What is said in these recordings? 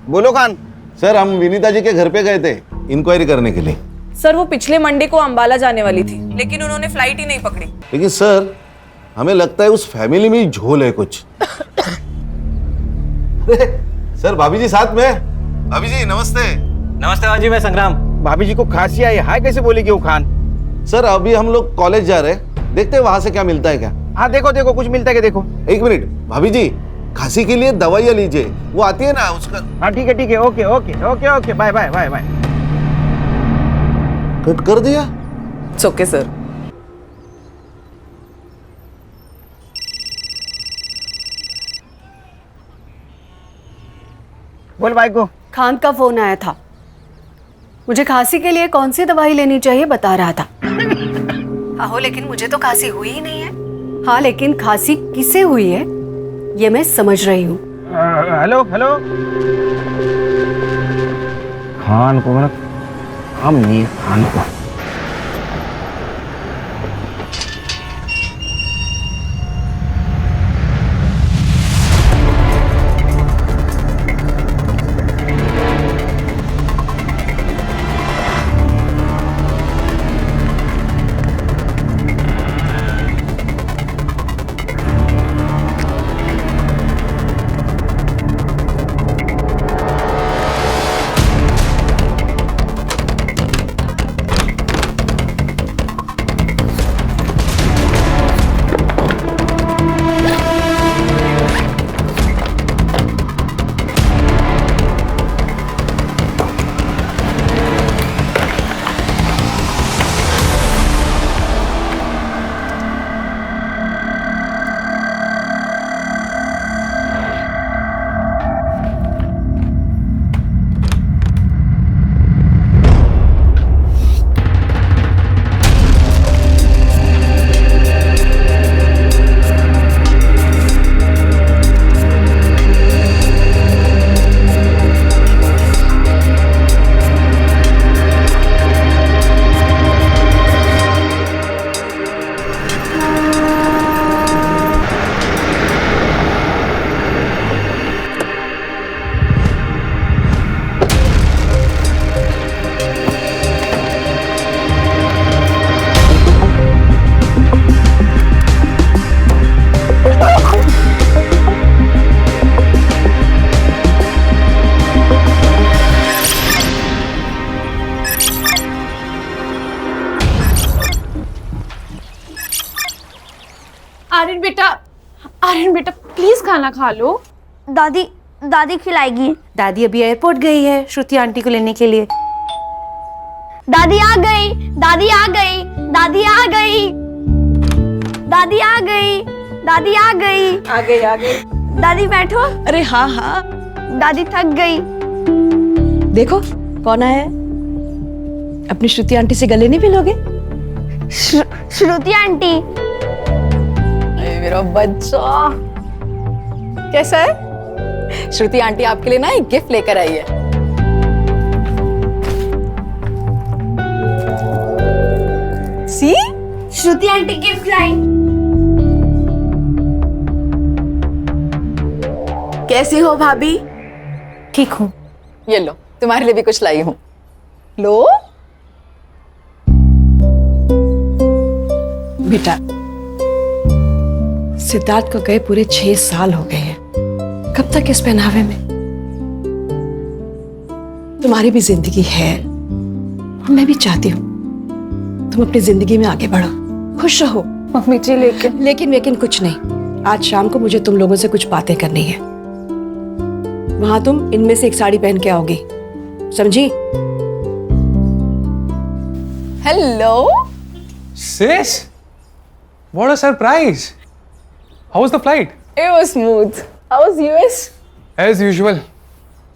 बोलो खान। सर हम विनीता जी के घर पे गए थे इंक्वायरी करने के लिए। सर वो पिछले मंडे को अंबाला जाने वाली थी, लेकिन उन्होंने फ्लाइट ही नहीं पकड़ी। लेकिन सर हमें लगता है उस फैमिली में ही झोल है कुछ। सर भाभी जी साथ में। भाभी जी नमस्ते। नमस्ते बाजी, मैं संग्राम। भाभी जी को खांसी आई, हाय कैसे बोलेगी वो खान? सर अभी हम लोग कॉलेज जा रहे हैं, देखते हैं वहां से क्या मिलता है क्या। हाँ देखो देखो कुछ मिलता है क्या देखो। एक मिनट भाभी जी, खांसी के लिए दवाइयाँ लीजिए, वो आती है ना उसका। हाँ ठीक है okay okay okay okay bye bye bye bye. Cut कर दिया। It's okay sir. बोल भाई को। खान का फोन आया था, मुझे खांसी के लिए कौन सी दवाई लेनी चाहिए बता रहा था। आहो लेकिन मुझे तो खांसी हुई ही नहीं है। हाँ लेकिन खांसी किसे हुई है ये मैं समझ रही हूँ। Hello hello. खान को मेरा काम नहीं है, खान को। आर्यन बेटा प्लीज खाना खा लो। दादी दादी खिलाएगी। दादी अभी एयरपोर्ट गई है श्रुति आंटी को लेने के लिए। दादी आ गई, दादी आ गई, दादी आ गई, दादी आ गई, दादी आ गई। आ गई। दादी बैठो। अरे हाँ हाँ। दादी थक गई। देखो कौन आया है। अपनी श्रुति आंटी से गले नहीं मिलोगे? श्रुति आंटी। मेरा बच्चा कैसा है? श्रुति आंटी आपके लिए ना एक गिफ्ट लेकर आई है। सी श्रुति आंटी गिफ्ट लाई। कैसी हो भाभी? ठीक हूँ। ये लो तुम्हारे लिए भी कुछ लाई हूँ। लो बेटा, सिद्धार्थ को गए पूरे 6 साल हो गए हैं। कब तक इस पहनावे में? तुम्हारी भी जिंदगी है और मैं भी चाहती हूँ तुम अपनी जिंदगी में आगे बढ़ो, खुश रहो। मम्मी जी लेकिन कुछ नहीं। आज शाम को मुझे तुम लोगों से कुछ बातें करनी है। वहां तुम इनमें से एक साड़ी पहन के आओगी, समझी? Hello Sis, what a surprise! How was the flight? It was smooth. How was US? As usual.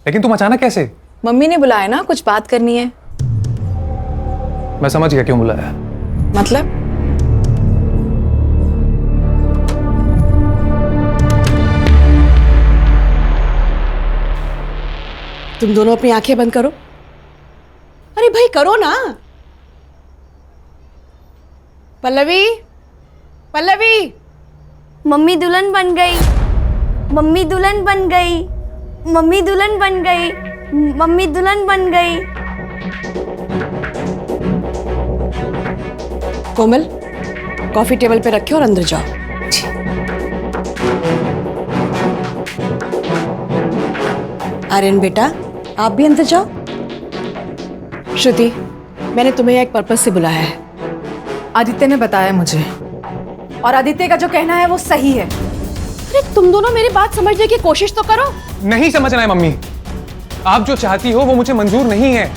लेकिन तुम अचानक कैसे? मम्मी ने बुलाया ना, कुछ बात करनी है। मैं समझ गया क्यों बुलाया। मतलब? तुम दोनों अपनी आंखें बंद करो। अरे भाई करो ना। पल्लवी, पल्लवी। मम्मी दुल्हन बन गई, मम्मी दुल्हन बन गई, मम्मी दुल्हन बन गई, मम्मी दुल्हन बन गई। कोमल, कॉफी टेबल पे रखे और अंदर जाओ। आर्यन बेटा, आप भी अंदर जाओ। श्रुति, मैंने तुम्हें एक पर्पस से बुलाया है। आदित्य ने बताया मुझे, और आदित्य का जो कहना है वो सही है। अरे तुम दोनों मेरी बात समझने की कोशिश तो करो। नहीं समझना है मम्मी, आप जो चाहती हो वो मुझे मंजूर नहीं है।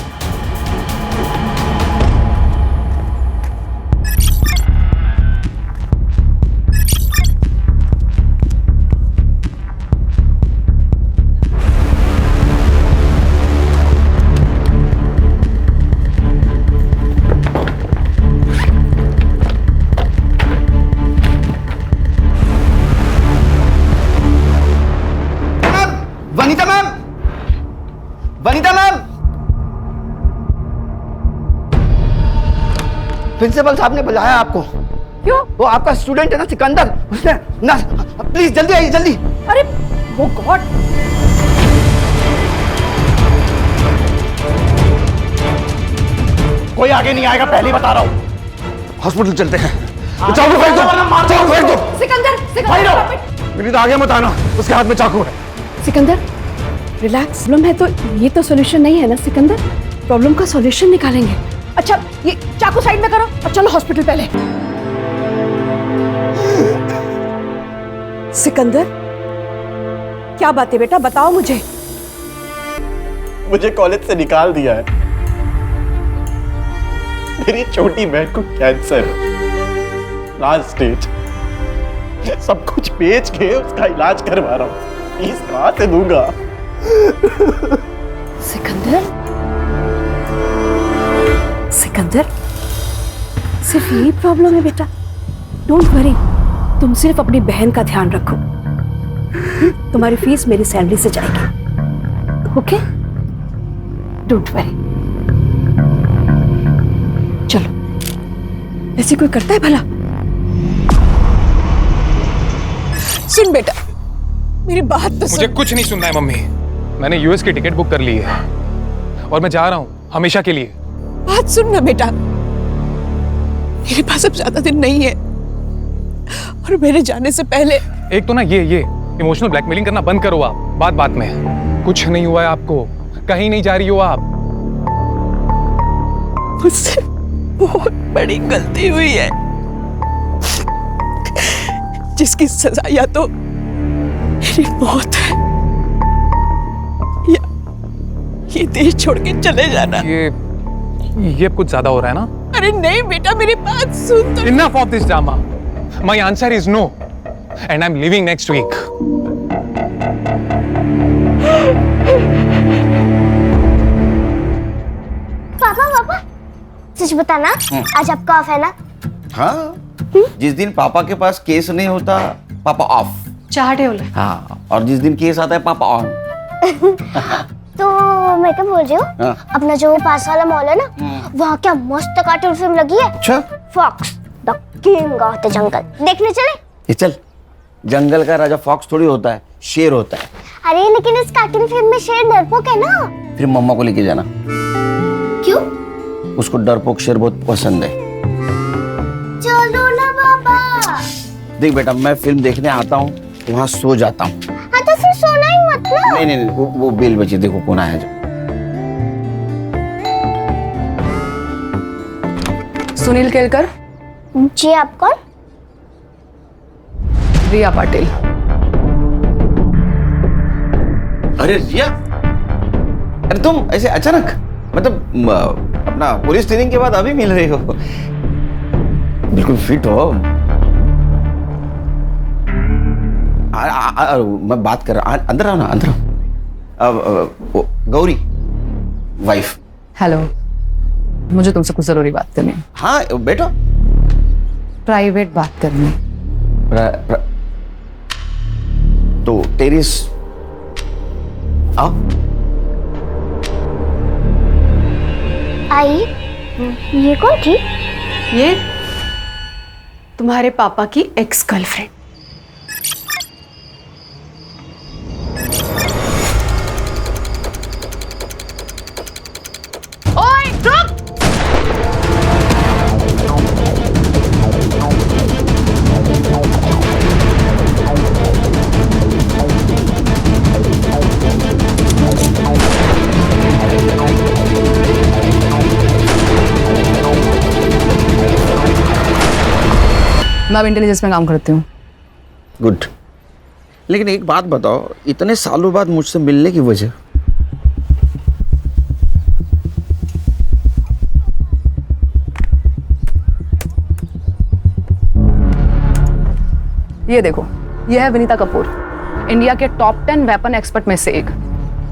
Vanita ma'am, Vanita ma'am, principal साहब ने बुलाया आपको। क्यों? वो आपका स्टूडेंट है ना सिकंदर, उसने ना, प्लीज जल्दी आइए जल्दी। अरे वो गॉड, कोई आगे नहीं आएगा, पहले ही बता रहा हूँ। हॉस्पिटल चलते हैं। चाकू फेंक दो, चाकू फेंक दो। सिकंदर, मेरी तो आगे मत आना, उसके हाथ में चाकू है। सिकंदर, रिलैक्स। प्रॉब्लम है तो ये तो सॉल्यूशन नहीं है ना सिकंदर। प्रॉब्लम का सॉल्यूशन निकालेंगे। अच्छा, ये चाकू साइड में करो और चलो हॉस्पिटल पहले। सिकंदर, क्या बात है बेटा, बताओ मुझे। मुझे कॉलेज से निकाल दिया है। मेरी छोटी बहन को कैंसर, लास्ट स्टेज। सब कुछ बेच के उसका इलाज करवा रहा हूँ। फीस कहाँ से दूंगा? सिकंदर, सिकंदर, सिर्फ यही प्रॉब्लम है बेटा। डोंट वरी, तुम सिर्फ अपनी बहन का ध्यान रखो। तुम्हारी फीस मेरी सैलरी से जाएगी, ओके? Don't worry. चलो, ऐसे कोई करता है भला? सुन बेटा, मेरी बात तो मुझे कुछ नहीं सुनना है मम्मी। मैंने यूएस की टिकट बुक कर ली है और मैं जा रहा हूँ हमेशा के लिए। बात सुन ना बेटा, मेरे पास अब ज्यादा दिन नहीं है और मेरे जाने से पहले। एक तो ना ये इमोशनल ब्लैकमेलिंग करना बंद करो आप। बात बात में कुछ नहीं हुआ है आपको, कहीं नहीं जा रही हो आप। मुझसे बहुत बड़ी गलती हुई है जिसकी सजा या तो मेरी मौत है या ये देश छोड़ के चले जाना। ये कुछ ज्यादा हो रहा है ना? अरे नहीं बेटा, मेरी बात सुन तो। Enough of this drama. My answer is no, and I'm leaving next week. पापा, सच बताना, आज आपका ऑफ है ना? हाँ, जिस दिन पापा के पास केस नहीं होता पापा ऑफ। चाहते हो? हाँ, और जिस दिन केस आता है पापा ऑन। तो मैं क्या बोल रही हूँ, हाँ। अपना जो पास वाला मॉल है ना, वहाँ क्या मस्त कार्टून फिल्म लगी है। अच्छा, fox the king of the jungle, देखने चले? ये चल। जंगल का राजा फॉक्स थोड़ी होता है, शेर होता है। अरे लेकिन इस कार्टून फिल्म में शेर डरपोक है ना। फिर मम्मा को लेके जाना, क्यों? उसको डरपोक शेर बहुत पसंद है। चलो ना बाबा। देख बेटा, मैं फिल्म देखने आता हूँ, वहाँ सो जाता हूँ। हाँ तो फिर सोना ही मत ना। नहीं, वो बेल बची, देखो कौन आया जो। सुनील केलकर। जी, आप कौन? रिया पाटिल। अरे रिया, अरे तुम ऐसे अचानक, मतलब अपना पुलिस ट्रेनिंग के बाद अभी मिल रही हो? बिल्कुल फिट हो। मैं बात कर रहा, अंदर आओ ना, अंदर आओ। गौरी वाइफ। हेलो, मुझे तुमसे कुछ जरूरी बात करनी है। हाँ बेटा, प्राइवेट बात करनी। तो टेरिस आओ। आई, ये कौन थी? ये तुम्हारे पापा की एक्स गर्लफ्रेंड। मैं अब इंटेलिजेंस में काम करती हूँ। गुड। लेकिन एक बात बताओ, इतने सालों बाद मुझसे मिलने की वजह? ये देखो, ये है विनीता कपूर, इंडिया के टॉप 10 वेपन एक्सपर्ट में से एक।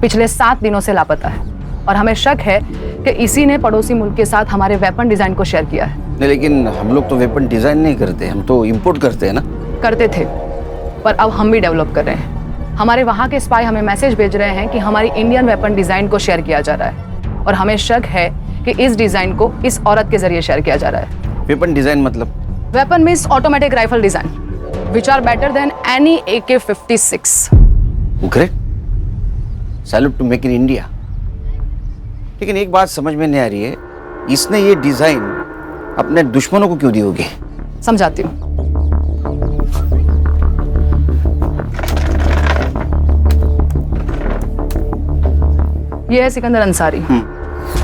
पिछले 7 दिनों से लापता है और हमें शक है कि इसी ने पड़ोसी मुल्क के साथ हमारे वेपन डिजाइन को शेयर किया है। नहीं, लेकिन हम लोग तो वेपन डिजाइन नहीं करते, हम तो इंपोर्ट करते हैं ना। करते थे, पर अब हम भी डेवलप कर रहे हैं। हमारे वहाँ के स्पाई हमें मैसेज भेज रहे हैं कि हमारी इंडियन वेपन डिजाइन को शेयर किया जा रहा है और हमें शक है कि इस डिजाइन को इस औरत के जरिए शेयर किया जा रहा है। वेपन डिजाइन मतलब? Weapon means automatic rifle design which are better than any AK-56. Great. Salute to make in India. लेकिन एक बात समझ में नहीं आ रही है, इसने ये डिजाइन अपने दुश्मनों को क्यों दी होगी? समझाती हूँ। ये है सिकंदर अंसारी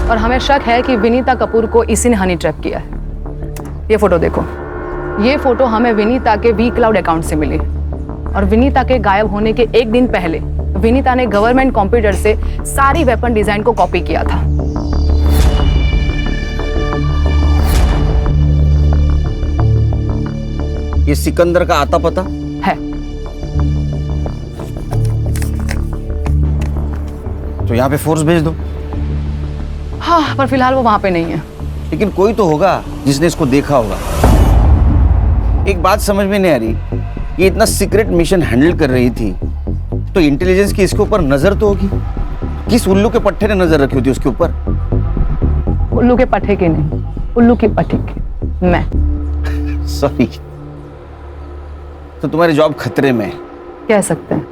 और हमें शक है कि विनीता कपूर को इसी ने हनी ट्रैप किया है। ये फोटो देखो, ये फोटो हमें विनीता के वी क्लाउड अकाउंट से मिली और विनीता के गायब होने के एक दिन पहले विनीता ने गवर्नमेंट कंप्यूटर से सारी वेपन डिजाइन को कॉपी किया था। ये सिकंदर का आता पता है। तो यहाँ पे फोर्स भेज दो। हाँ, पर फिलहाल वो वहां पे नहीं है। लेकिन कोई तो होगा जिसने इसको देखा होगा। एक बात समझ में नहीं आ रही, ये इतना सीक्रेट मिशन हैंडल कर रही थी तो इंटेलिजेंस की इसके ऊपर नजर तो होगी। किस उल्लू के पट्टे ने नजर रखी होती उसके ऊपर? उल्लू के पट्टे के नहीं, उल्लू की पट्टी की मैं। सॉरी। तो तुम्हारी जॉब खतरे में है? कह सकते हैं।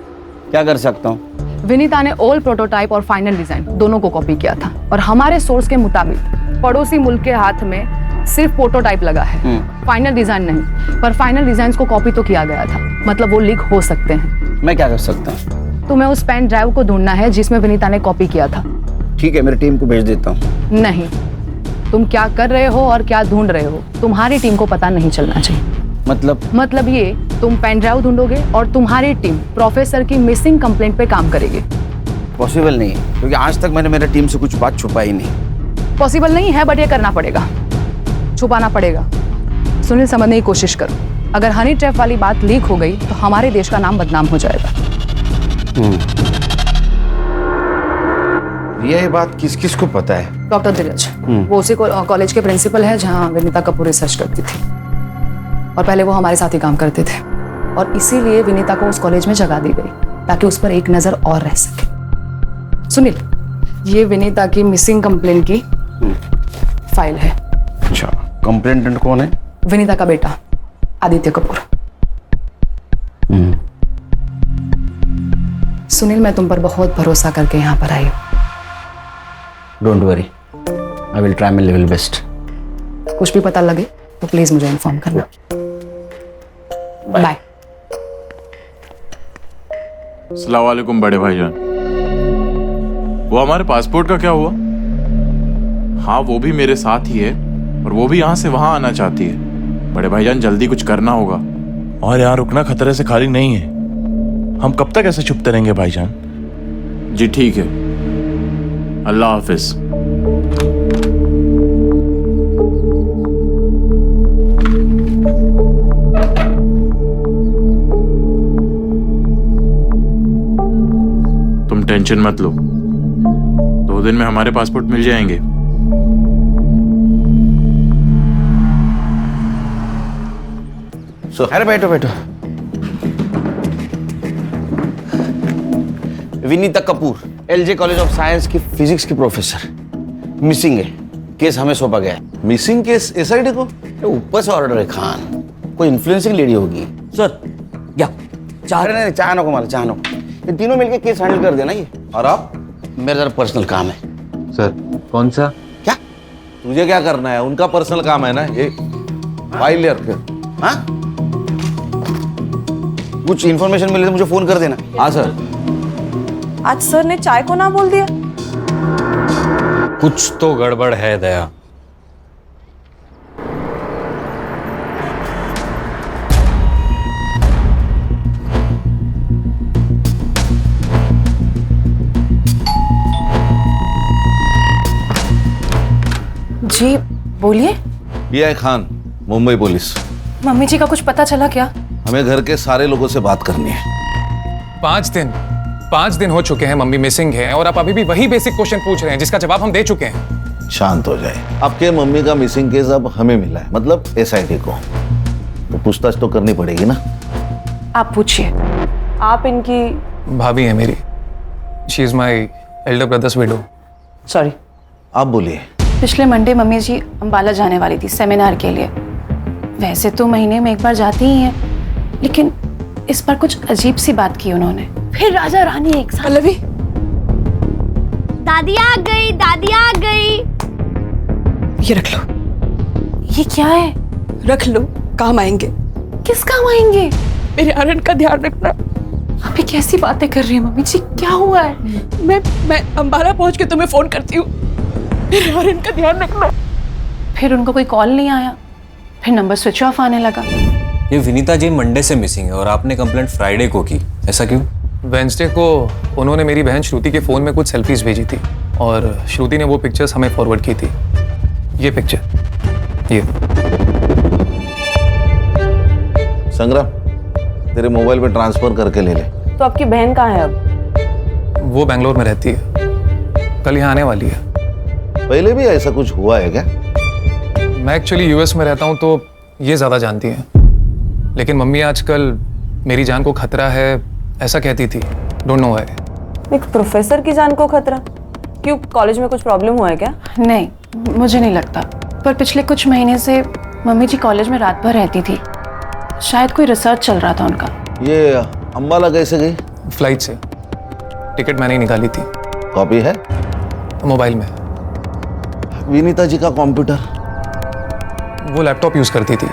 क्या कर सकता हूँ? विनीता ने ओल्ड प्रोटोटाइप और फाइनल डिजाइन दोनों को कॉपी किया था और हमारे सोर्स के मुताबिक पड़ोसी मुल्क के हाथ में सिर्फ प्रोटोटाइप लगा है, फाइनल डिजाइन नहीं। पर फाइनल डिजाइन को कॉपी तो किया गया था, मतलब वो लीक हो सकते हैं। मैं क्या कर सकता हूँ? तुम्हें उस पेन ड्राइव को ढूंढना है जिसमें विनीता ने कॉपी किया था। ठीक है, मेरी टीम को भेज देता हूँ। नहीं, तुम क्या कर रहे हो और क्या ढूंढ रहे हो तुम्हारी टीम को पता नहीं चलना चाहिए। मतलब ये, तुम पेन ड्राइव ढूंढोगे और तुम्हारी टीम प्रोफेसर की मिसिंग कंप्लेंट पे काम करेगी। पॉसिबल नहीं है, क्योंकि आज तक मैंने मेरी टीम से कुछ बात छुपाई नहीं। पॉसिबल नहीं है, बट ये करना पड़ेगा, छुपाना पड़ेगा। सुनील, समझने की कोशिश करो। अगर हनी ट्रैप वाली बात लीक हो गई तो हमारे देश का नाम बदनाम हो जाएगा। ये बात किस किस को पता है? डॉक्टर धीरज, वो उसी कॉलेज के प्रिंसिपल है जहाँ विनीता कपूर रिसर्च करती थी और पहले वो हमारे साथ ही काम करते थे और इसीलिए विनीता को उस कॉलेज में जगह दी गई ताकि उस पर एक नजर और रह सके। सुनील, ये विनीता की मिसिंग कंप्लेंट की फाइल है। अच्छा, कंप्लेंटेंट कौन है? विनीता का बेटा आदित्य कपूर। सुनील, मैं तुम पर बहुत भरोसा करके यहाँ पर आई हूँ। Don't worry, I will try my level best. कुछ भी पता लगे तो प्लीज मुझे इन्फॉर्म करना। बाय। अस्सलाम वालेकुम बड़े भाईजान। वो हमारे पासपोर्ट का क्या हुआ? हाँ, वो भी मेरे साथ ही है और वो भी यहाँ से वहाँ आना चाहती है। बड़े भाईजान, जल्दी कुछ करना होगा। और यहाँ रुकना खतरे से खाली नहीं है। हम कब तक ऐसे छुपते रहेंगे भाईजान? जी ठीक है, अल्लाह हाफिज। तुम टेंशन मत लो, 2 दिन में हमारे पासपोर्ट मिल जाएंगे। अरे बैठो बैठो। Vinita Kapoor, LJ college of science की फिजिक्स की प्रोफेसर, मिसिंग है। केस हमें सौंपा गया है। मिसिंग केस एसआईडी को? ऊपर से ऑर्डर है खान, कोई इन्फ्लुएंसिंग लेडी होगी। सर क्या अरे नहीं, चाह नको माला, चाह नको। ये तीनों मिलके केस हैंडल कर देना। ये और आप? मेरा जरा पर्सनल काम है। सर कौन सा? क्या? तुझे क्या करना है? उनका पर्सनल काम है ना ये। फाइल ले रखे। हाँ, कुछ इन्फॉर्मेशन मिले तो मुझे फोन कर देना। हाँ सर। आज सर ने चाय को ना बोल दिया। कुछ तो गड़बड़ है दया। जी बोलिए। ये है खान, मुंबई पुलिस। मम्मी जी का कुछ पता चला क्या? हमें घर के सारे लोगों से बात करनी है। 5 दिन हो चुके हैं मम्मी मिसिंग है और आप अभी भी वही बेसिक क्वेश्चन पूछ रहे हैं जिसका जवाब हम दे चुके हैं। शांत हो जाए। आपके मम्मी का मिसिंग केस अब हमें मिला है, मतलब SIT को, तो पूछताछ तो करनी पड़ेगी ना। आप पूछिए। आप इनकी भाभी है मेरी। She is my elder brothers window. Sorry. आप बोलिए। पिछले मंडे मम्मी जी अंबाला जाने वाली थी सेमिनार के लिए। वैसे तो महीने में एक बार जाती ही हैं, लेकिन इस पर कुछ अजीब सी बात की उन्होंने। फिर राजा रानी एक साथ। पल्लवी, दादी आ गई, दादी आ गई। ये रख लो। ये क्या है? रख लो, काम आएंगे। किस काम आएंगे? मेरे आर्यन का ध्यान रखना। आप ये कैसी बातें कर रही हैं मम्मी जी? क्या हुआ है? मैं अंबाला पहुंच के तुम्हें फोन करती हूँ। मेरे आर्यन का ध्यान रखना। फिर उनको कोई कॉल नहीं आया, फिर नंबर स्विच ऑफ आने लगा। ये विनीता जी मंडे से मिसिंग है और आपने कंप्लेंट फ्राइडे को की, ऐसा क्यों? वेंसडे को उन्होंने मेरी बहन श्रुति के फोन में कुछ सेल्फीज भेजी थी और श्रुति ने वो पिक्चर्स हमें फॉरवर्ड की थी। ये पिक्चर, ये। संग्राम, तेरे मोबाइल पे ट्रांसफर करके ले ले। तो आपकी बहन कहाँ है अब? वो बेंगलोर में रहती है, कल यहाँ आने वाली है। पहले भी ऐसा कुछ हुआ है क्या? मैं एक्चुअली US में रहता हूँ तो ये ज़्यादा जानती हैं, लेकिन मम्मी आजकल मेरी जान को खतरा है ऐसा कहती थी। Don't know why. एक प्रोफेसर की जान को खतरा? क्यों, कॉलेज में कुछ प्रॉब्लम हुआ है क्या? नहीं, मुझे नहीं लगता। पर पिछले कुछ महीने से मम्मी जी कॉलेज में रात भर रहती थी। शायद कोई रिसर्च चल रहा था उनका। ये अंबाला कैसे गई? फ्लाइट से। टिकट मैंने ही निकाली थी। कॉपी है मोबाइल में। विनीता जी का कंप्यूटर? वो लैपटॉप यूज करती थी,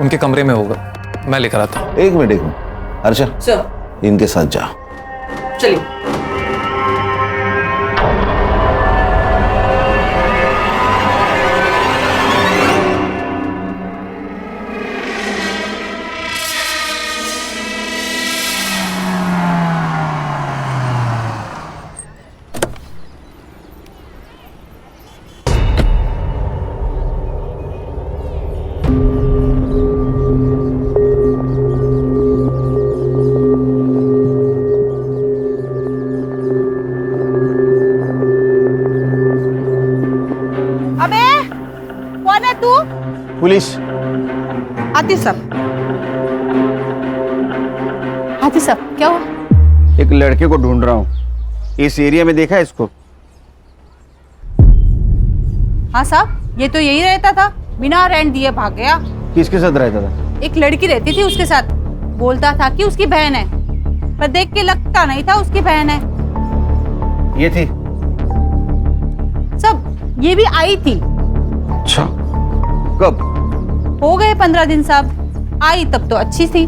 उनके कमरे में होगा, मैं लेकर आता हूँ। एक मिनट अर्षा, सर, इनके साथ जाओ। चलिए। पुलिस। आती सब क्या हुआ? एक लड़के को ढूंढ रहा हूँ, इस एरिया में देखा है इसको? हाँ साहब, ये तो यही रहता था, बिना रेंट दिए भाग गया। किसके साथ रहता था? एक लड़की रहती थी उसके साथ, बोलता था कि उसकी बहन है, पर देख के लगता नहीं था उसकी बहन है। ये थी? सब ये भी आई थी। अच्छा, कब? हो गए 15 दिन साहब। आई तब तो अच्छी थी,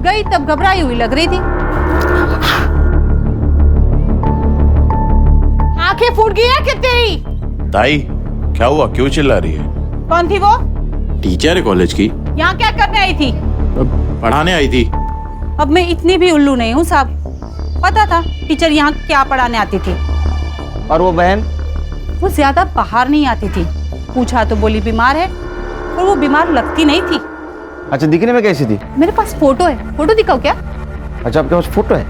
गई तब घबराई हुई लग रही थी। आंखें फूट गई है क्या तेरी? ताई, क्या हुआ? क्यों चिल्ला रही है? कौन थी वो? टीचर है कॉलेज की। यहाँ क्या करने आई थी? पढ़ाने आई थी। अब मैं इतनी भी उल्लू नहीं हूँ साहब, पता था टीचर यहाँ क्या पढ़ाने आती थी। और वो बहन? वो ज्यादा बाहर नहीं आती थी, पूछा तो बोली बीमार है, और वो बीमार लगती नहीं थी। अच्छा, दिखने में कैसी थी? मेरे पास फोटो है, फोटो दिखाओ क्या? अच्छा, आपके पास फोटो है?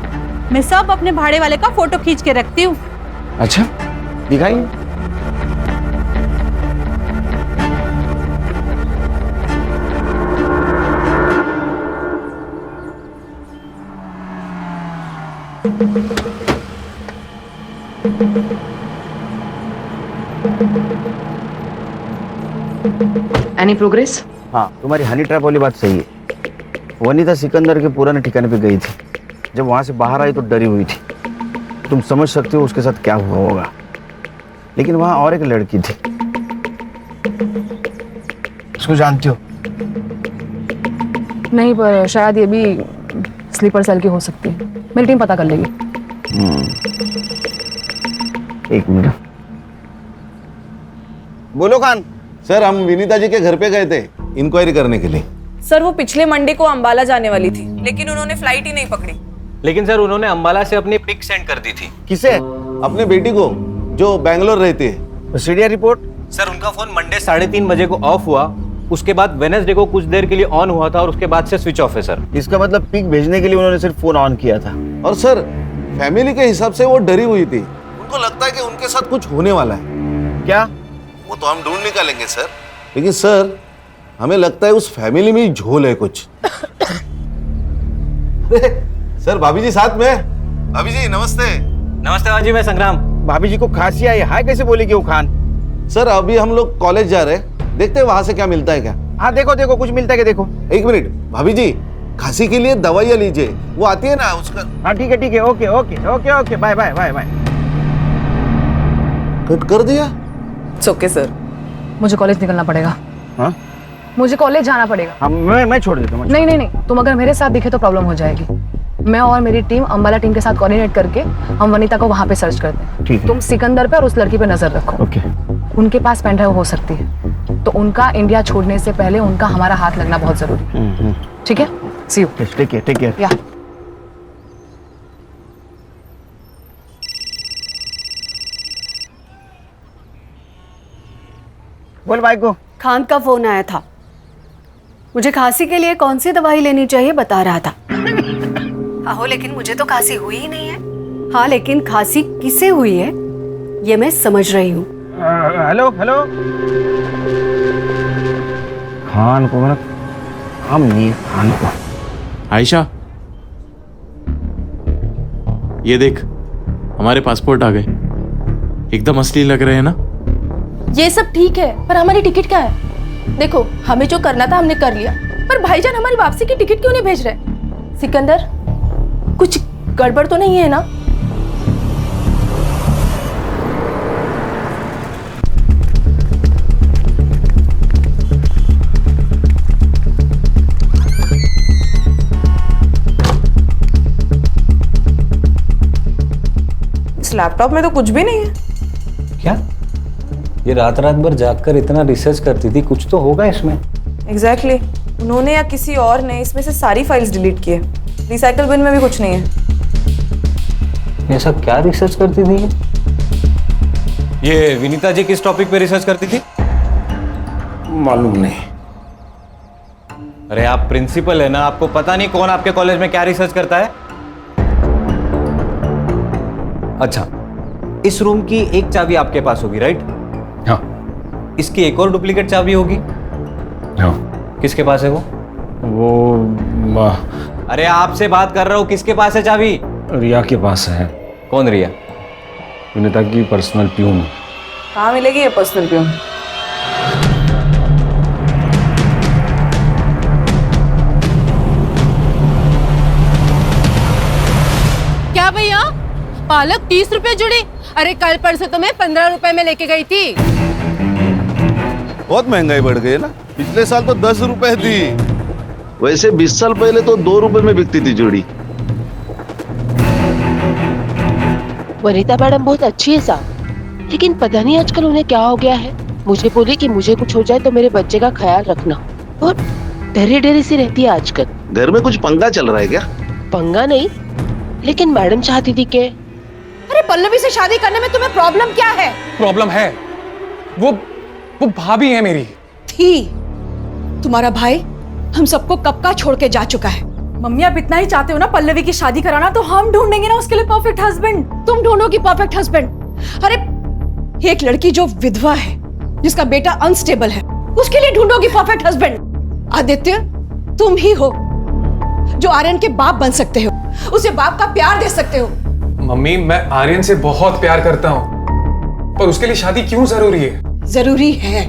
मैं सब अपने भाड़े वाले का फोटो खींच के रखती हूँ। अच्छा, दिखाइए। Any progress? हाँ, तुम्हारी हनी ट्रैप वाली बात सही है। वनीता सिकंदर के पुराने ठिकाने पे गई थी, जब वहां से बाहर आई तो डरी हुई थी। तुम समझ सकते हो उसके साथ क्या हुआ होगा। लेकिन वहां और एक लड़की थी, उसको जानती हो? नहीं, पर शायद ये भी स्लीपर सेल की हो सकती है। मेरी टीम पता कर लेगी। एक मिनट। बोलो खान। सर, हम विनीता जी के घर पे गए थे इंक्वायरी करने के लिए। सर, वो पिछले मंडे को अंबाला जाने वाली थी, लेकिन उन्होंने फ्लाइट ही नहीं पकड़ी। लेकिन सर उन्होंने अंबाला से अपनी पिक सेंड कर दी थी। किसे? अपने बेटी को, जो बैंगलोर रहती है। CDR report? सर उनका फोन मंडे 3:30 बजे को ऑफ हुआ, उसके बाद वेडनेसडे को कुछ देर के लिए ऑन हुआ था और उसके बाद से स्विच ऑफ है सर। इसका मतलब पिक भेजने के लिए उन्होंने सिर्फ फोन ऑन किया था। और सर फैमिली के हिसाब से वो डरी हुई थी, उनको लगता है कि उनके साथ कुछ होने वाला है। क्या? वो तो हम ढूंढ निकालेंगे सर, लेकिन सर हमें लगता है उस फैमिली में ही झोल है कुछ। सर भाभी जी साथ में। भाभी जी नमस्ते। नमस्ते भाजी, मैं संग्राम। भाभी जी को खांसी आई, हाय कैसे बोलेगी वो खान? सर अभी हम लोग कॉलेज जा रहे हैं, देखते हैं वहां से क्या मिलता है क्या। हाँ देखो देखो कुछ मिलता है क्या देखो। एक मिनट भाभी जी, खांसी के लिए दवाइयाँ लीजिए, वो आती है ना उसका। हाँ ठीक है okay okay okay okay bye bye bye bye. Cut कर दिया। ओके सर, मुझे कॉलेज निकलना पड़ेगा। हाँ मुझे कॉलेज जाना पड़ेगा। हाँ मैं छोड़ देता हूँ। नहीं, तुम अगर मेरे साथ दिखे तो प्रॉब्लम हो जाएगी। मैं और मेरी टीम अंबाला टीम के साथ कोऑर्डिनेट करके हम वनीता को वहां पे सर्च करते हैं। ठीक है। तुम सिकंदर पे और उस लड़की पे नजर रखो। ओके। उनके पास पेन ड्राइव हो सकती है, तो उनका इंडिया छोड़ने से पहले उनका हमारा हाथ लगना बहुत जरूरी है। ठीक है, सी यू। Take care. या बोल भाई को। खान का फोन आया था, मुझे खांसी के लिए कौन सी दवाई लेनी चाहिए बता रहा था। आहो लेकिन मुझे तो खांसी हुई ही नहीं है। हाँ लेकिन खांसी किसे हुई है ये मैं समझ रही हूँ। हेलो खान को मतलब हम नहीं खान को। आयशा, ये देख हमारे पासपोर्ट आ गए, एकदम असली लग रहे हैं ना। ये सब ठीक है, पर हमारी टिकट क्या है? देखो हमें जो करना था हमने कर लिया, पर भाईजान हमारी वापसी की टिकट क्यों नहीं भेज रहे? सिकंदर कुछ गड़बड़ तो नहीं है ना? इस लैपटॉप में तो कुछ भी नहीं है। क्या? ये रात भर जागकर इतना रिसर्च करती थी, कुछ तो होगा इसमें। एग्जैक्टली उन्होंने या किसी और ने इसमें से सारी फाइल्स डिलीट किए। रिसाइकल बिन में भी कुछ नहीं है। ऐसा क्या रिसर्च करती थी ये? विनीता जी किस टॉपिक पे रिसर्च करती थी? मालूम नहीं। अरे आप प्रिंसिपल है ना, आपको पता नहीं कौन आपके कॉलेज में क्या रिसर्च करता है? अच्छा, इस रूम की एक चाबी आपके पास होगी, राइट? हाँ। इसकी एक और डुप्लीकेट चाबी होगी। हाँ। किसके पास है वो? अरे आपसे बात कर रहा हूँ, किसके पास है चाबी? रिया के पास है। कौन रिया? विनीता की पर्सनल प्यून। कहाँ मिलेगी ये पर्सनल प्यून? क्या भैया, पालक 30 रुपए जुड़ी? अरे कल परसों तो मैं 15 रुपए में लेके गई थी। बहुत महंगाई बढ़ गई है ना, पिछले साल तो 10 रुपए थी। वैसे 20 साल पहले तो 2 रुपए में बिकती थी जोड़ी। वनीता मैडम बहुत अच्छी है साहब, लेकिन पता नहीं आजकल उन्हें क्या हो गया है। मुझे बोली कि मुझे कुछ हो जाए तो मेरे बच्चे का ख्याल रखना, और डरी डरी सी रहती है आजकल। घर में कुछ पंगा चल रहा है क्या? पंगा नहीं, लेकिन मैडम चाहती थी कि। अरे पल्लवी से शादी करने में तुम्हें प्रॉब्लम क्या है? प्रॉब्लम है, वो भाभी है मेरी। थी तुम्हारा भाई हम सबको कब का छोड़ के जा चुका है। मम्मी आप इतना ही चाहते हो ना पल्लवी की शादी कराना, तो हम ढूंढेंगे ना उसके लिए परफेक्ट हस्बैंड। तुम ढूंढोगी परफेक्ट हस्बैंड? अरे एक लड़की जो विधवा है, जिसका बेटा अनस्टेबल है, उसके लिए ढूंढोगी परफेक्ट हस्बैंड। आदित्य तुम ही हो जो आर्यन के बाप बन सकते हो, उसे बाप का प्यार दे सकते हो। मम्मी मैं आर्यन से बहुत प्यार करता हूँ, पर उसके लिए शादी क्यों जरूरी है? जरूरी है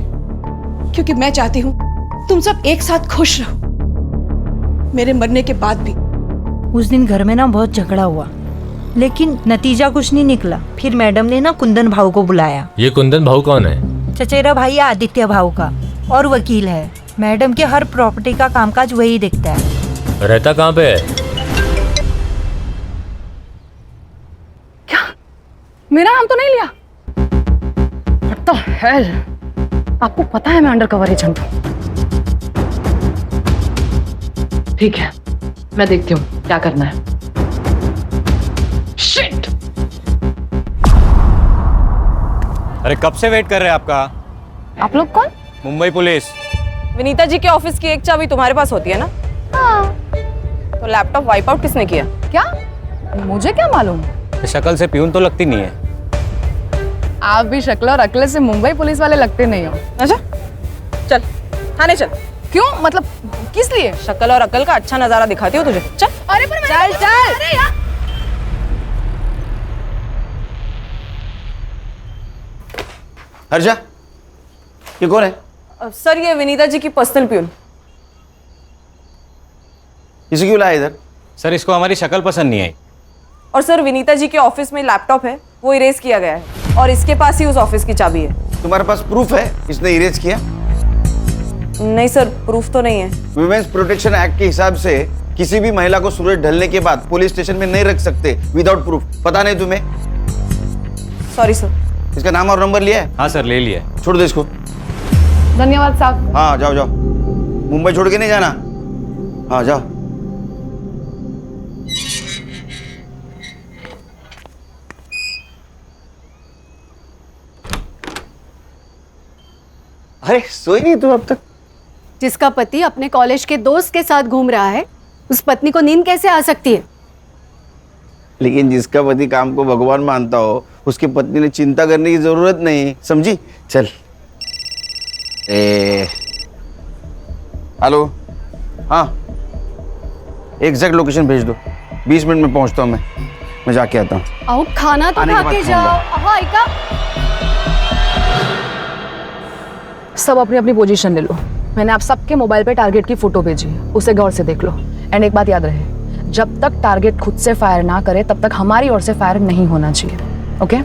क्योंकि मैं चाहती हूँ तुम सब एक साथ खुश रहो, मेरे मरने के बाद भी। उस दिन घर में ना बहुत झगड़ा हुआ, लेकिन नतीजा कुछ नहीं निकला। फिर मैडम ने ना कुंदन भाऊ को बुलाया। ये कुंदन भाऊ कौन है? चचेरा भाई है आदित्य भाऊ का, और वकील है। मैडम के हर प्रॉपर्टी का कामकाज वही देखता है। रहता कहाँ पे है? क्या मेरा नाम तो नहीं लिया? What the hell? आपको पता है मैं अंडर कवर एजेंट हूँ। ठीक है मैं देखती हूँ क्या करना है। Shit! अरे कब से वेट कर रहे हैं आपका? आप लोग कौन? मुंबई पुलिस। विनीता जी के ऑफिस की एक चाबी तुम्हारे पास होती है ना? हाँ। तो लैपटॉप वाइप आउट किसने किया? क्या? मुझे क्या मालूम? शक्ल से प्यून तो लगती नहीं है। आप भी शक्ल और अकल से मुंबई पुलिस वाले लगते नहीं हो। अच्छा चल थाने चल। क्यों? मतलब किस लिए? शक्ल और अकल का अच्छा नजारा दिखाती हो तुझे। चल। अरे पर चल चल। अरे यार हर्षा, ये कौन है? सर ये विनीता जी की पर्सनल प्यून। इसे क्यों लाया इधर? सर इसको हमारी शक्ल पसंद नहीं आई। और सर विनीता जी के ऑफिस में लैपटॉप है, वो इरेज किया गया है और इसके पास ही उस ऑफिस की चाबी है। तुम्हारे पास प्रूफ है इसने इरेज किया? नहीं सर, प्रूफ तो नहीं है। वुमेन्स प्रोटेक्शन एक्ट के हिसाब से किसी भी महिला को सूरज ढलने के बाद पुलिस स्टेशन में नहीं रख सकते विदाउट प्रूफ। पता नहीं तुम्हें? Sorry sir. इसका नाम और नंबर लिया है? हाँ सर ले लिया। छोड़ दो इसको। धन्यवाद साहब। हाँ जाओ जाओ, मुंबई छोड़ के नहीं जाना। हाँ जाओ। अरे सोई नहीं तू अब तक? जिसका पति अपने कॉलेज के दोस्त के साथ घूम रहा है, उस पत्नी को नींद कैसे आ सकती है? लेकिन जिसका पति काम को भगवान मानता हो, उसकी पत्नी ने चिंता करने की जरूरत नहीं, समझी? चल। हेलो, हाँ एग्जैक्ट लोकेशन भेज दो, 20 मिनट में पहुंचता हूँ मैं जाके आता हूँ। आओ खाना तो खा के जाओ। हाँ इका सब अपनी अपनी पोजीशन ले लो। मैंने आप सबके मोबाइल पे टारगेट की फोटो भेजी है, उसे गौर से देख लो। एंड एक बात याद रहे, जब तक टारगेट खुद से फायर ना करे तब तक हमारी ओर से फायर नहीं होना चाहिए। ओके?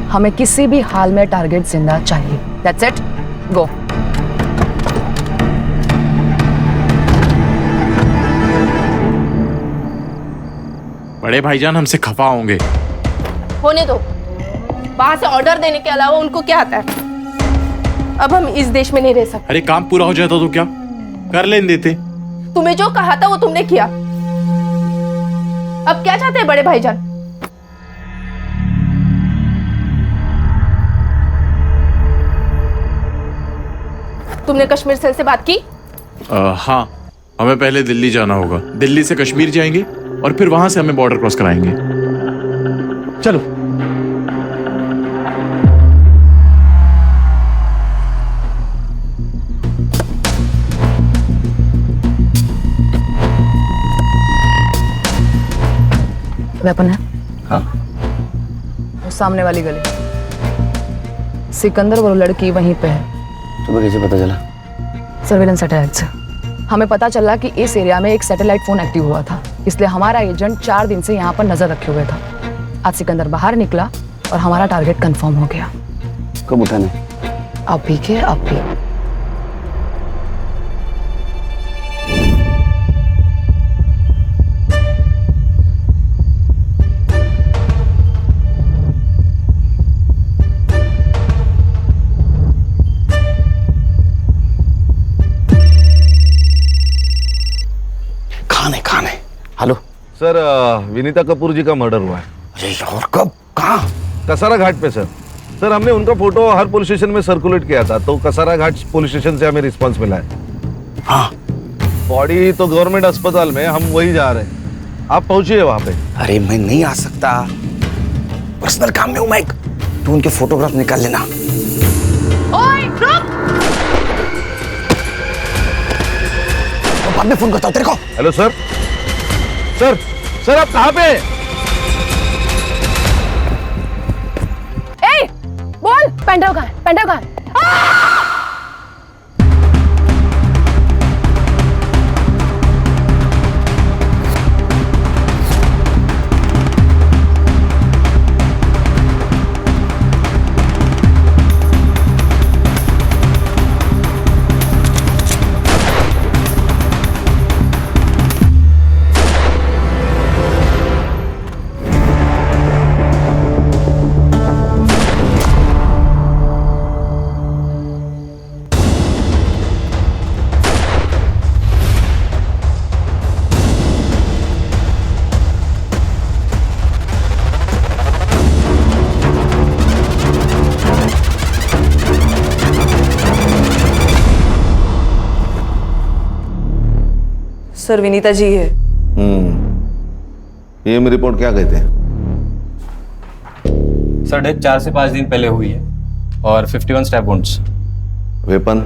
हमें किसी भी हाल में टारगेट जिंदा चाहिए। दैट्स इट, गो। बड़े भाईजान हमसे खफा होंगे। होने दो, वहां से ऑर्डर देने के अलावा उनको क्या आता है? अब हम इस देश में नहीं रह सकते। अरे काम पूरा हो जाता तो क्या कर लेने देते। तुम्हें जो कहा था वो तुमने किया। अब क्या चाहते हैं बड़े भाईजान? तुमने कश्मीर सेल से बात की? हाँ, हमें पहले दिल्ली जाना होगा, दिल्ली से कश्मीर जाएंगे और फिर वहां से हमें बॉर्डर क्रॉस कराएंगे। चलो। वेपन है? हाँ। वो सामने वाली गली, सिकंदर वो लड़की वहीं पे है। तुम्हें कैसे पता चला? सर्वेलेंस सैटेलाइट से हमें पता चला कि इस एरिया में एक सैटेलाइट फोन एक्टिव हुआ था, इसलिए हमारा एजेंट 4 दिन से यहाँ पर नजर रखे हुए था। आज सिकंदर बाहर निकला और हमारा टारगेट कंफर्म हो गया। कब उठाने? अभी के अभी। खाने। हेलो सर, विनीता कपूर जी का मर्डर हुआ है। अरे यार कब, कहाँ? कसारा घाट पे सर। सर हमने उनका फोटो हर पुलिस स्टेशन में सर्कुलेट किया था, तो कसारा घाट पुलिस स्टेशन से हमें रिस्पांस मिला है। हाँ। बॉडी तो गवर्नमेंट अस्पताल में, हम वही जा रहे हैं। आप पहुंचिए वहां पे। अरे मैं नहीं आ सकता, पर्सनल काम में हूँ मैं। तू उनके फोटोग्राफ निकाल लेना। ओए रुक! बाद में फोन करता हूँ तेरे को। Hello sir. सर आप कहाँ पे? ए, बोल पेंड्राइव कहाँ है? पेंड्राइव कहाँ है? सर विनीता जी है। पीएम रिपोर्ट क्या कहते हैं? सर डेथ 4 से 5 दिन पहले हुई है और 51 stab wounds. Weapon?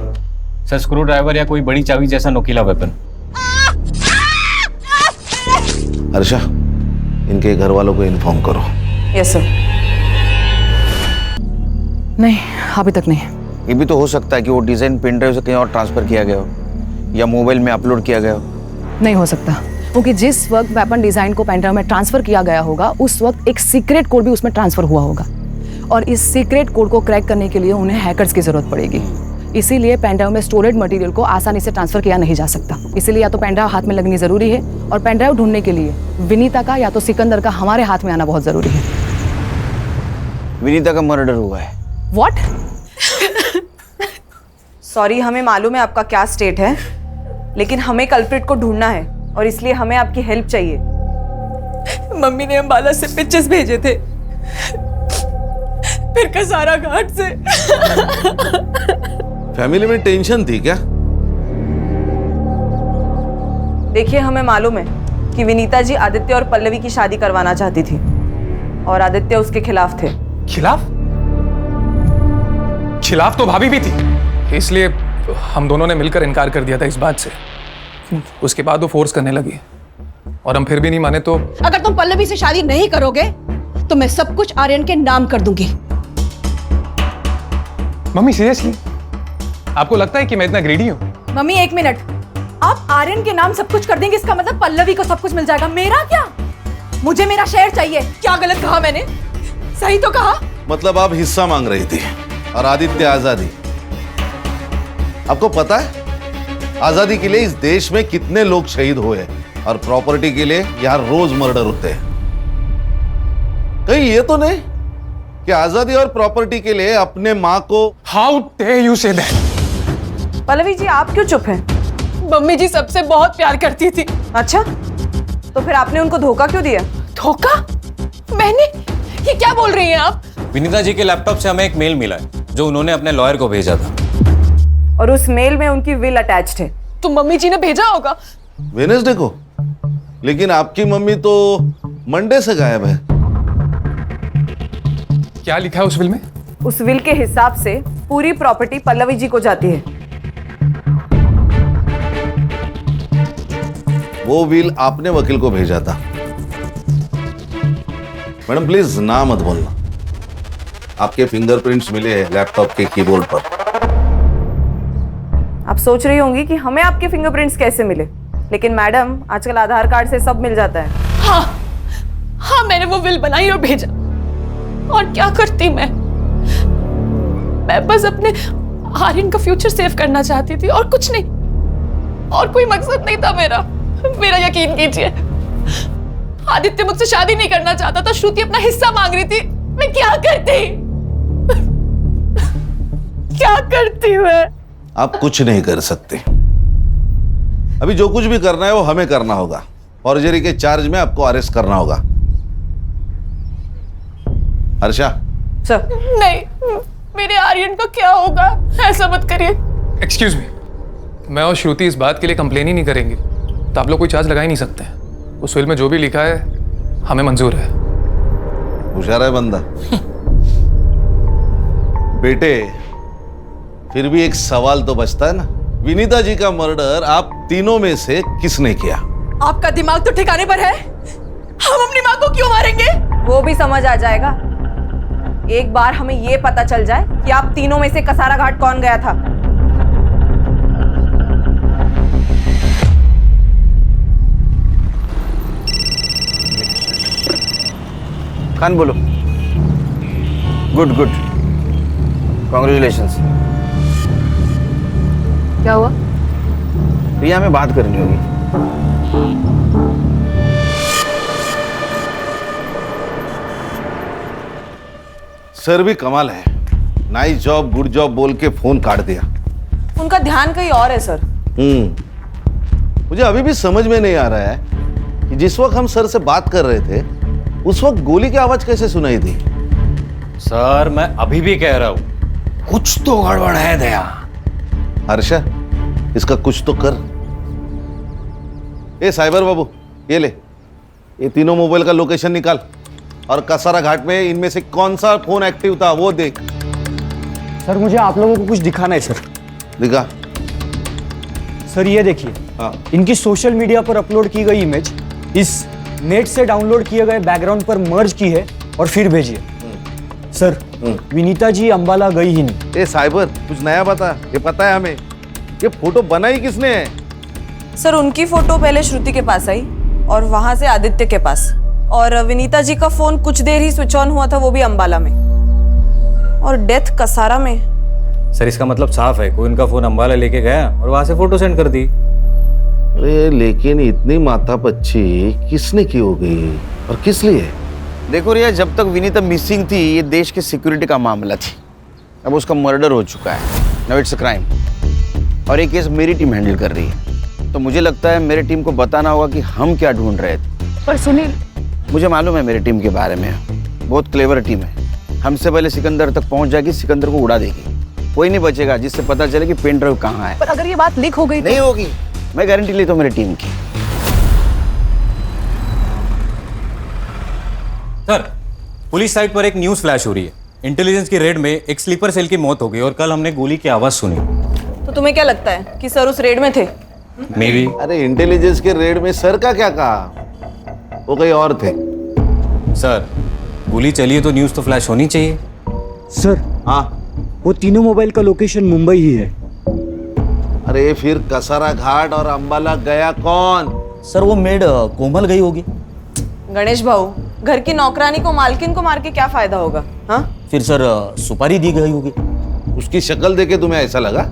Sir screw driver या कोई बड़ी चाबी जैसा नोकीला वेपन। हर्षा, इनके घर वालों को इन्फॉर्म करो। Yes sir. नहीं, अभी तक नहीं। ये भी तो हो सकता है कि वो डिजाइन पेन ड्राइव से कहीं और ट्रांसफर किया गया हो या मोबाइल में अपलोड किया गया हो। नहीं हो सकता, क्योंकि जिस वक्त वेपन डिजाइन को पेन ड्राइव में ट्रांसफर किया गया होगा उस वक्त एक सीक्रेट कोड भी उसमें ट्रांसफर हुआ होगा और इस सीक्रेट कोड को क्रैक करने के लिए उन्हें हैकर्स की जरूरत पड़ेगी। इसीलिए पेन ड्राइव में स्टोरेड मटेरियल को आसानी से ट्रांसफर किया नहीं जा सकता। इसीलिए या तो पेन ड्राइव हाथ में लगनी जरूरी है और पेन ड्राइव ढूंढने के लिए विनीता का या तो सिकंदर का हमारे हाथ में आना बहुत जरूरी है। विनीता का मर्डर हुआ है। व्हाट? सॉरी, हमें मालूम है आपका क्या स्टेट है, लेकिन हमें कल्प्रिट को ढूंढना है और इसलिए हमें आपकी हेल्प चाहिए। मम्मी ने अंबाला से पिक्चर्स भेजे थे, फिर कसारा घाट से। फैमिली में टेंशन थी क्या? देखिए, हमें मालूम है कि विनीता जी आदित्य और पल्लवी की शादी करवाना चाहती थी और आदित्य उसके खिलाफ थे। खिलाफ? खिलाफ तो भाभी भी थी, इसलिए हम दोनों ने मिलकर इनकार कर दिया था इस बात से। उसके बाद वो फोर्स करने लगी और हम फिर भी नहीं माने तो। अगर तुम पल्लवी से शादी नहीं करोगे तो मैं सब कुछ आर्यन के नाम कर दूंगी। मम्मी सीरियसली आपको लगता है कि मैं इतना ग्रीडी हूँ? मम्मी एक मिनट, आप आर्यन के नाम सब कुछ कर देंगे, इसका मतलब पल्लवी को सब कुछ मिल जाएगा। मेरा क्या? मुझे मेरा शेयर चाहिए। क्या गलत कहा मैंने? सही तो कहा। मतलब आप हिस्सा मांग रही थी और आदित्य आजादी। आपको पता है आजादी के लिए इस देश में कितने लोग शहीद हुए और प्रॉपर्टी के लिए यहां रोज मर्डर होते हैं। कहीं ये तो नहीं कि आजादी और प्रॉपर्टी के लिए अपने मां को। How dare you say that? Pallavi ji, आप क्यों चुप हैं? मम्मी जी सबसे बहुत प्यार करती थी। अच्छा, तो फिर आपने उनको धोखा क्यों दिया? धोखा? मैंने? ये क्या बोल रही हैं आप? विनीता जी के लैपटॉप से हमें एक मेल मिला है जो उन्होंने अपने लॉयर को भेजा था और उस मेल में उनकी विल अटैच्ड है। तो मम्मी जी ने भेजा होगा। वेडनेसडे को? लेकिन आपकी मम्मी तो मंडे से गायब है। क्या लिखा है उस विल में? उस विल के हिसाब से पूरी प्रॉपर्टी पल्लवी जी को जाती है। वो विल आपने वकील को भेजा था। मैडम प्लीज ना मत बोलना। आपके फिंगरप्रिंट्स मिले हैं लैपटॉप के कीबोर्ड पर। आप सोच रही होंगी कि हमें आपके फिंगरप्रिंट्स कैसे मिले, लेकिन मैडम आजकल आधार कार्ड से सब मिल जाता है। हाँ, मैंने वो विल बनाई और भेजा। और क्या करती मैं बस अपने आर्यन का फ्यूचर सेव करना चाहती थी और कुछ नहीं, और कोई मकसद नहीं था मेरा। यकीन कीजिए, आदित्य मुझसे शादी नहीं करना चाहता था, श्रुति अपना हिस्सा मांग रही थी। मैं क्या करती? क्या करती मैं? आप कुछ नहीं कर सकते। अभी जो कुछ भी करना है वो हमें करना होगा। फॉर्जरी के चार्ज में आपको अरेस्ट करना होगा। हर्षा। सर। नहीं, मेरे आर्यन का क्या होगा? ऐसा मत करिए। एक्सक्यूज मी, मैं और श्रुति इस बात के लिए कंप्लेन ही नहीं करेंगे तो आप लोग कोई चार्ज लगा ही नहीं सकते। उस विल में जो भी लिखा है हमें मंजूर है। होशियार है बंदा। बेटे, फिर भी एक सवाल तो बचता है ना, विनीता जी का मर्डर आप तीनों में से किसने किया? आपका दिमाग तो ठिकाने पर है? हम अपनी मां को क्यों मारेंगे? वो भी समझ आ जाएगा एक बार हमें ये पता चल जाए कि आप तीनों में से कसारा घाट कौन गया था। खान बोलो। Good good, congratulations. क्या हुआ? रिया में बात करनी होगी। सर भी कमाल है, नाइस जॉब गुड जॉब बोल के फोन काट दिया। उनका ध्यान कहीं और है सर। मुझे अभी भी समझ में नहीं आ रहा है कि जिस वक्त हम सर से बात कर रहे थे उस वक्त गोली की आवाज कैसे सुनाई दी। सर मैं अभी भी कह रहा हूं कुछ तो गड़बड़ है दया। हर्षा, इसका कुछ तो कर। ए साइबर बाबू, ये ले, ये तीनों मोबाइल का लोकेशन निकाल और कसारा घाट में इनमें से कौन सा फोन एक्टिव था वो देख। सर मुझे आप लोगों को कुछ दिखाना है सर। दिखा। सर ये देखिए, इनकी सोशल मीडिया पर अपलोड की गई इमेज इस नेट से डाउनलोड किए गए बैकग्राउंड पर मर्ज की है और फिर भेजी है। सर विनीता जी अंबाला गई ही नहीं। ए साइबर, कुछ नया बता, ये पता है हमें, ये फोटो बनाई किसने है? सर उनकी फोटो पहले श्रुति के पास आई और वहां से आदित्य के पास, और विनीता जी का फोन कुछ देर ही स्विच ऑन हुआ था, वो भी अंबाला में, और डेथ कसारा में। सर इसका मतलब साफ है, कोई उनका फोन अंबाला लेके गया और वहां से फोटो सेंड कर दी। अरे लेकिन इतनी माथापच्ची किसने की हो गई और किस लिए? देखो रिया, जब तक विनीता मिसिंग थी ये देश की सिक्योरिटी का मामला थी। अब उसका मर्डर हो चुका है, नाउ इट्स अ क्राइम, और ये केस मेरी टीम हैंडल कर रही है। तो मुझे लगता है मेरी टीम को बताना होगा कि हम क्या ढूंढ रहे थे। पर सुनील, मुझे मालूम है मेरी टीम के बारे में, बहुत क्लेवर टीम है। हमसे पहले सिकंदर तक पहुंच जाएगी, सिकंदर को उड़ा देगी, कोई नहीं बचेगा जिससे पता चले कि पेन ड्राइव कहाँ है। पर अगर ये बात लीक हो गई नहीं होगी, मैं गारंटी लेता हूँ मेरी टीम की। सर पुलिस साइट पर एक न्यूज फ्लैश हो रही है, इंटेलिजेंस की रेड में एक स्लीपर सेल की मौत हो गई और कल हमने गोली की आवाज सुनी। तो तुम्हें क्या लगता है कि सर उस रेड में थे? May be. अरे इंटेलिजेंस के रेड में सर का क्या कहा, वो कहीं और थे। सर गोली चली है तो न्यूज तो फ्लैश होनी चाहिए। सर हाँ, वो तीनों मोबाइल का लोकेशन मुंबई ही है। अरे फिर कसारा घाट और अंबाला गया कौन? सर वो मेड कोमल गई होगी। गणेश भाऊ, घर की नौकरानी को मालकिन को मार के क्या फायदा होगा? हाँ फिर सर सुपारी दी गई होगी। उसकी शक्ल देखे तुम्हें ऐसा लगा?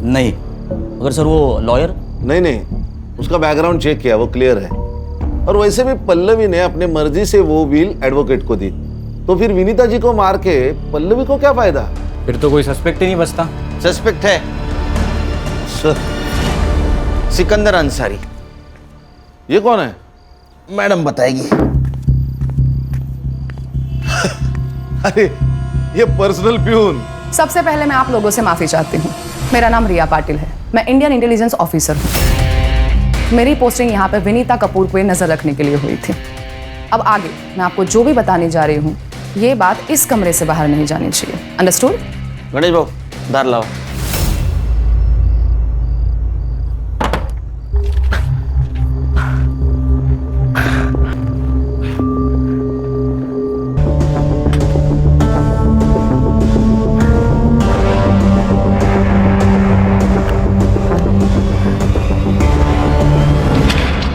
नहीं, अगर सर वो लॉयर? नहीं, उसका बैकग्राउंड चेक किया, वो क्लियर है। और वैसे भी पल्लवी ने अपने मर्जी से वो व्हील एडवोकेट को दी, तो फिर विनीता जी को मार के पल्लवी को क्या फायदा? फिर तो कोई सस्पेक्ट ही नहीं बचता। सस्पेक्ट है सर, सिकंदर अंसारी। ये कौन है? मैडम बताएगी। अरे ये पर्सनल प्यून। सबसे पहले मैं आप लोगों से माफी चाहती हूँ। मेरा नाम रिया पाटिल है, मैं इंडियन इंटेलिजेंस ऑफिसर हूँ। मेरी पोस्टिंग यहाँ पे विनीता कपूर पे नजर रखने के लिए हुई थी। अब आगे मैं आपको जो भी बताने जा रही हूँ, ये बात इस कमरे से बाहर नहीं जानी चाहिए। अंडरस्टूड? गणेश बाबू दार लाओ।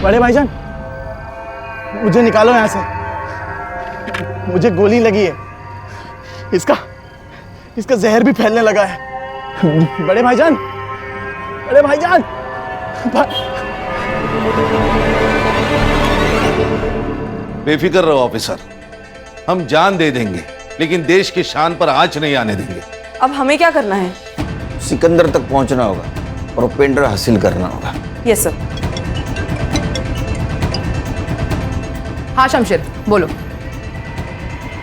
बड़े भाईजान, मुझे निकालो यहाँ से, मुझे गोली लगी है, इसका जहर भी फैलने लगा है। बड़े भाईजान, बड़े भाईजान, बेफिक्र रहो ऑफिसर, हम जान दे देंगे लेकिन देश की शान पर आंच नहीं आने देंगे। अब हमें क्या करना है? सिकंदर तक पहुंचना होगा और पेन ड्राइव हासिल करना होगा। Yes sir. हाँ शमशेर बोलो।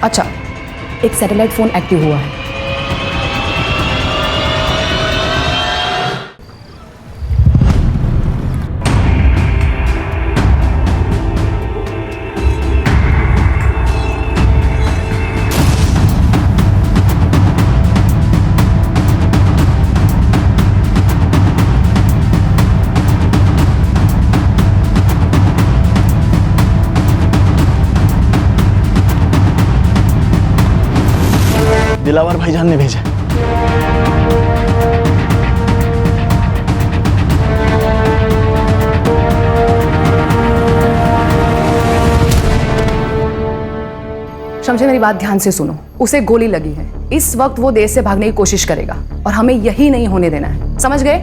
अच्छा, एक सैटेलाइट फोन एक्टिव हुआ है। दिलावर भाईजान ने भेजा। शमशेर मेरी बात ध्यान से सुनो, उसे गोली लगी है। इस वक्त वो देश से भागने की कोशिश करेगा और हमें यही नहीं होने देना है, समझ गए?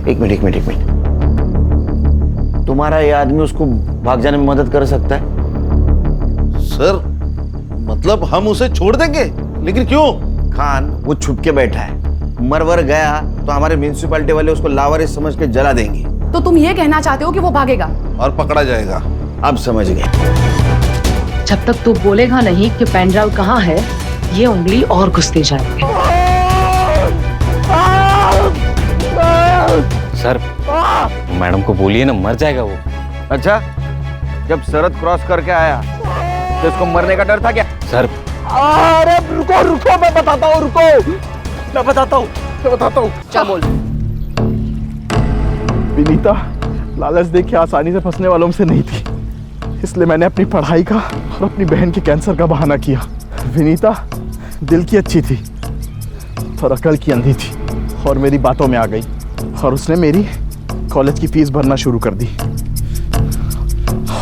एक मिनट, तुम्हारा ये आदमी उसको भाग जाने में मदद कर सकता है? सर मतलब हम उसे छोड़ देंगे? लेकिन क्यों? खान वो छुप के बैठा है, मरवर गया तो हमारे म्यूनिसिपैलिटी वाले उसको लावारिस समझ के जला देंगे। तो तुम ये कहना चाहते हो कि वो भागेगा और पकड़ा जाएगा? अब समझ गए। जब तक तू बोलेगा नहीं कि पेन ड्राइव कहाँ है, ये उंगली और घुसते जाएंगे। सर मैडम को बोलिए ना, मर जाएगा वो। अच्छा, जब सरहद क्रॉस करके आया तो इसको मरने का डर था क्या? सर अरे रुको रुको, मैं बताता हूँ, रुको, मैं बताता हूँ। क्या बोल? विनीता लालच देख के आसानी से फंसने वालों में से नहीं थी, इसलिए मैंने अपनी पढ़ाई का और अपनी बहन के कैंसर का बहाना किया। विनीता दिल की अच्छी थी पर अकल की अंधी थी और मेरी बातों में आ गई और उसने मेरी कॉलेज की फीस भरना शुरू कर दी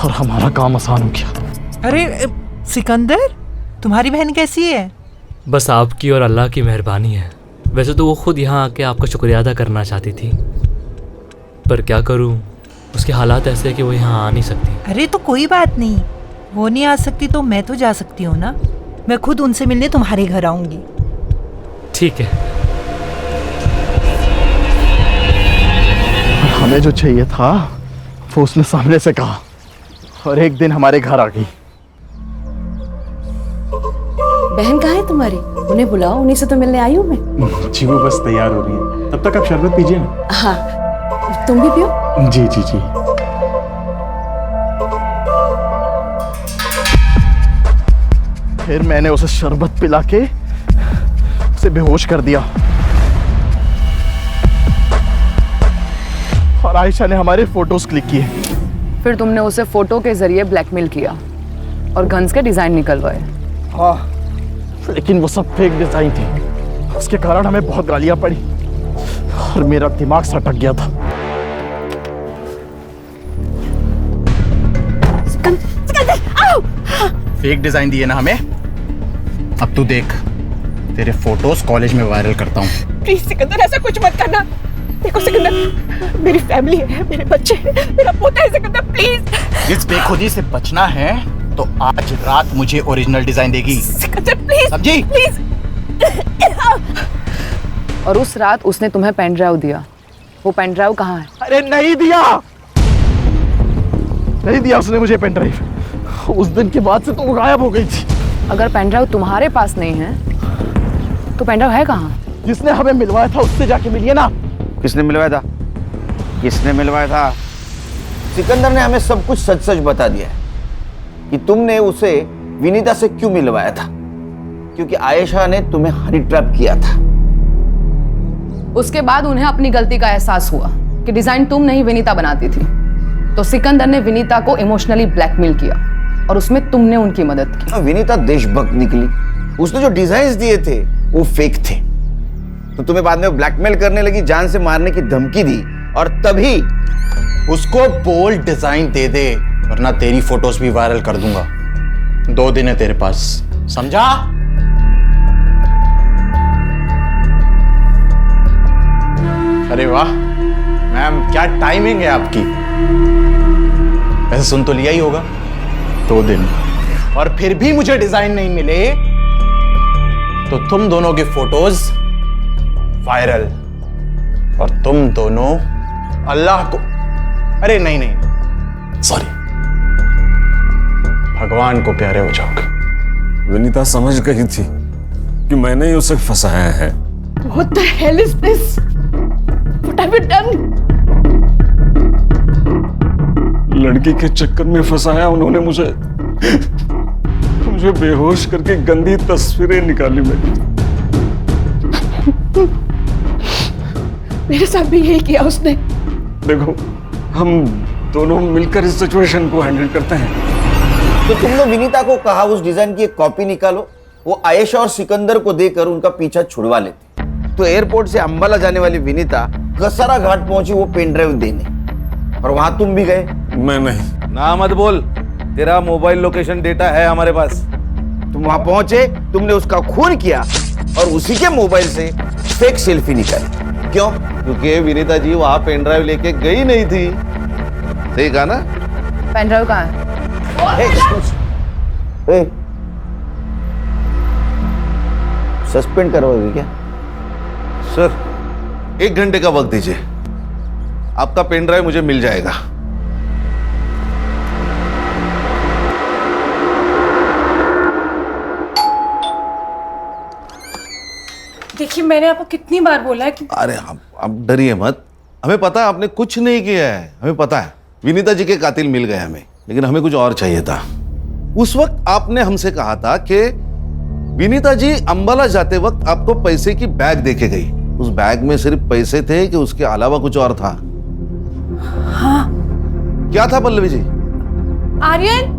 और हमारा काम आसान हो गया। अरे सिकंदर, तुम्हारी बहन कैसी है? बस आपकी और अल्लाह की मेहरबानी है। वैसे तो वो खुद यहाँ आके आपका शुक्रिया अदा करना चाहती थी, पर क्या करूँ, उसके हालात ऐसे हैं कि वो यहाँ आ नहीं सकती। अरे तो कोई बात नहीं, वो नहीं आ सकती तो मैं तो जा सकती हूँ ना। मैं खुद उनसे मिलने तुम्हारे घर आऊंगी। ठीक है। हमें जो चाहिए था वो उसने सामने से कहा और एक दिन हमारे घर आ गई। बहन कहाँ है तुम्हारी? उन्हें बुलाओ, उन्हीं से तो मिलने आई हूँ मैं। जी वो बस तैयार हो रही है, तब तक आप शरबत पीजिए ना। हाँ, तुम भी पियो। जी जी जी। फिर मैंने उसे शरबत पिला के उसे बेहोश कर दिया और आयशा ने हमारे फोटोज क्लिक किए। फिर तुमने उसे फोटो के जरिए ब्लैकमेल किया और गन्स के डिजाइन निकलवाए। हाँ, लेकिन वो सब फेक डिजाइन थी, उसके कारण हमें बहुत गालियां पड़ी और मेरा दिमाग सटक गया था। फेक डिजाइन दिए ना हमें, अब तू देख, तेरे फोटोज कॉलेज में वायरल करता हूँ। प्लीज सिकंदर, ऐसा कुछ मत करना। देखो सिकंदर, मेरी फैमिली है, मेरे बच्चे हैं, मेरा पोता है सिकंदर, प्लीज। इस बेखुदी से बचना है तो आज रात मुझे ओरिजिनल डिजाइन देगी। सिकंदर प्लीज, समझी? प्लीज। और उस रात उसने तुम्हें पेन ड्राइव दिया, वो पेन ड्राइव कहाँ है? अरे नहीं दिया, नहीं दिया उसने मुझे पेन ड्राइव। उस दिन के बाद से तो वो गायब हो गई थी। अगर पेन ड्राइव तुम्हारे पास नहीं है तो पेन ड्राइव है कहाँ? जिसने हमें मिलवाया था उससे जाके मिलिए ना। किसने मिलवाया था? किसने मिलवाया था? सिकंदर ने हमें सब कुछ सच सच बता दिया है कि तुमने उसे विनीता से क्यों मिलवाया था, क्योंकि आयशा ने तुम्हें हनी ट्रैप किया था। उसके बाद उन्हें अपनी गलती का एहसास हुआ कि डिजाइन तुम नहीं विनीता बनाती थी, तो सिकंदर ने विनीता को इमोशनली ब्लैकमेल किया और उसमें तुमने उनकी मदद की। विनीता देशभक्त निकली, उसने जो डिजाइन्स दिए थे वो फेक थे, तो तुम्हें बाद में ब्लैकमेल करने लगी, जान से मारने की धमकी दी और तभी उसको बोल्ड डिजाइन दे दे वरना तेरी फोटोज भी वायरल कर दूंगा। 2 दिन है तेरे पास, समझा? अरे वाह मैम, क्या टाइमिंग है आपकी। वैसे सुन तो लिया ही होगा, 2 दिन और फिर भी मुझे डिजाइन नहीं मिले तो तुम दोनों की फोटोज वायरल और तुम दोनों अल्लाह को, अरे नहीं, सॉरी, भगवान को प्यारे हो जाओगे। विनीता समझ गई थी कि मैंने ही उसे फंसाया है। What the hell is this? What have you done? लड़की के चक्कर में फंसाया उन्होंने मुझे बेहोश करके गंदी तस्वीरें निकाली मेरी। मेरे साथ भी यही किया उसने। देखो, हम दोनों मिलकर इस सिचुएशन को हैंडल करते हैं। तो तुमने विनीता को कहा उस डिजाइन की एक कॉपी निकालो, वो आयशा और सिकंदर को देकर उनका पीछा छुड़वा लेते। तो एयरपोर्ट से अंबाला जाने वाली विनीता कसारा घाट पहुंची वो पेन ड्राइव देने, और वहां तुम भी गए। मैं नहीं। ना मत बोल, तेरा मोबाइल लोकेशन डेटा है हमारे पास। तुम वहां पहुंचे, तुमने उसका खून किया और उसी के मोबाइल से फेक सेल्फी निकाली। क्यों? क्योंकि विनीता जी वहां पेन ड्राइव लेके गई नहीं थी। सही कहा ना? पेन ड्राइव कहाँ है? सस्पेंड करवाओगे क्या? सर, 1 घंटे का वक्त दीजिए, आपका पेन ड्राइव मुझे मिल जाएगा। देखिए, मैंने आपको कितनी बार बोला है कि अरे आप डरिए मत, हमें पता है आपने कुछ नहीं किया है, हमें पता है। विनीता जी के कातिल मिल गए हमें, लेकिन हमें कुछ और चाहिए था। उस वक्त आपने हमसे कहा था कि विनीता जी अंबाला जाते वक्त आपको पैसे की बैग देके गई। उस बैग में सिर्फ पैसे थे कि उसके अलावा कुछ और था? हाँ। क्या था पल्लवी जी? आर्यन,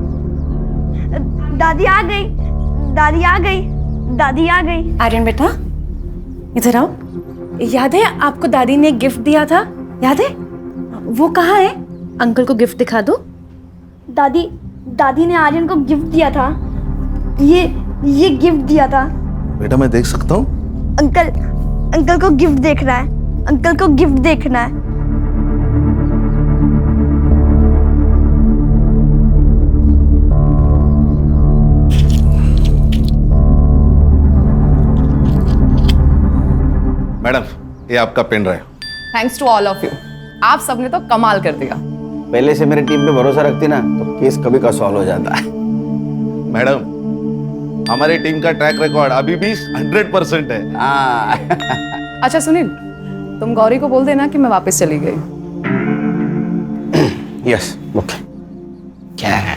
दादी आ गई, दादी आ गई, दादी आ गई। आर्यन बेटा इधर आओ। याद है आपको दादी ने गिफ्ट दिया था? याद है? वो कहाँ है? अंकल को गिफ्ट दिखा दो। दादी ने आर्यन को गिफ्ट दिया था। ये गिफ्ट दिया था। बेटा मैं देख सकता हूँ? अंकल को गिफ्ट देखना है, अंकल को गिफ्ट देखना है। मैडम ये आपका pen drive. Thanks to all of you. आप सबने तो कमाल कर दिया। पहले से मेरी टीम पे भरोसा रखती ना तो केस कभी का सॉल्व हो जाता है। मैडम हमारी टीम का ट्रैक रिकॉर्ड अभी भी 100% है। अच्छा सुनील, तुम गौरी को बोल देना कि मैं वापस चली गई। Yes okay. क्या है?